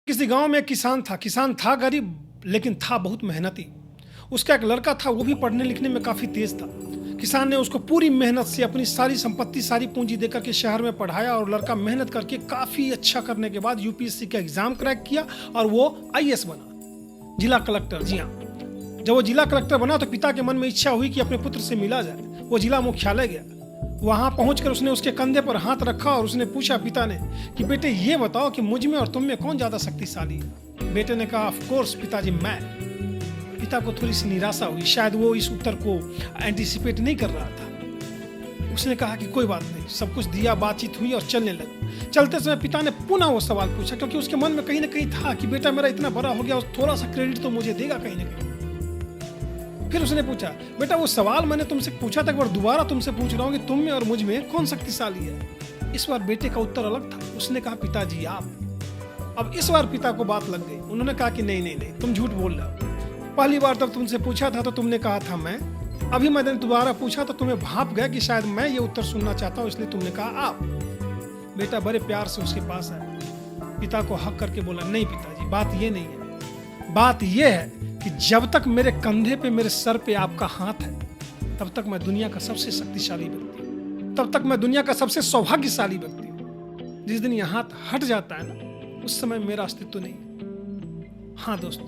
किसी गांव में एक किसान था गरीब लेकिन था बहुत मेहनती। उसका एक लड़का था, वो भी पढ़ने लिखने में काफ़ी तेज था। किसान ने उसको पूरी मेहनत से अपनी सारी संपत्ति, सारी पूंजी देकर के शहर में पढ़ाया और लड़का मेहनत करके काफ़ी अच्छा करने के बाद यूपीएससी का एग्ज़ाम क्रैक किया और वो आईएएस बना, जिला कलेक्टर। जी हाँ, जब वो जिला कलेक्टर बना तो पिता के मन में इच्छा हुई कि अपने पुत्र से मिला जाए। वो जिला मुख्यालय गया। वहां पहुंचकर उसने उसके कंधे पर हाथ रखा और उसने पूछा पिता ने कि बेटे ये बताओ कि मुझ में और तुम में कौन ज्यादा शक्तिशाली है। बेटे ने कहा ऑफ कोर्स पिताजी, मैं। पिता को थोड़ी सी निराशा हुई, शायद वो इस उत्तर को एंटिसिपेट नहीं कर रहा था। उसने कहा कि कोई बात नहीं, सब कुछ दिया, बातचीत हुई और चलने लगे। चलते समय पिता ने पुनः वो सवाल पूछा, क्योंकि उसके मन में कहीं ना कहीं था कि बेटा मेरा इतना बड़ा हो गया और थोड़ा सा क्रेडिट तो मुझे देगा कहीं ना कहीं। फिर उसने पूछा, बेटा वो सवाल मैंने तुमसे पूछा था, एक बार दोबारा तुमसे पूछ रहा हूँ कि तुम में और मुझ में कौन शक्तिशाली है। इस बार बेटे का उत्तर अलग था। उसने कहा पिताजी आप। अब इस बार पिता को बात लग गई। उन्होंने कहा कि नहीं नहीं नहीं, तुम झूठ बोल रहे हो। पहली बार जब तुमसे पूछा था तो तुमने कहा था मैं। अभी मैंने दोबारा पूछा तो तुम्हें भाप गया कि शायद मैं ये उत्तर सुनना चाहता हूँ, इसलिए तुमने कहा आप। बेटा बड़े प्यार से उसके पास आया, पिता को हक करके बोला, नहीं पिताजी, बात ये नहीं है। बात ये है कि जब तक मेरे कंधे पे, मेरे सर पे आपका हाथ है, तब तक मैं दुनिया का सबसे शक्तिशाली व्यक्ति हूँ, तब तक मैं दुनिया का सबसे सौभाग्यशाली व्यक्ति हूँ। जिस दिन यह हाथ हट जाता है ना, उस समय मेरा अस्तित्व नहीं है। हाँ दोस्तों,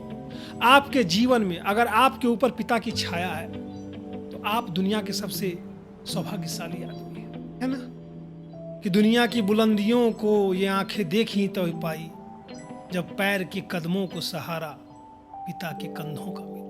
आपके जीवन में अगर आपके ऊपर पिता की छाया है तो आप दुनिया के सबसे सौभाग्यशाली आदमी है ना। कि दुनिया की बुलंदियों को ये आंखें देखी तो पाई, जब पैर के कदमों को सहारा पिता के कंधों का मिला।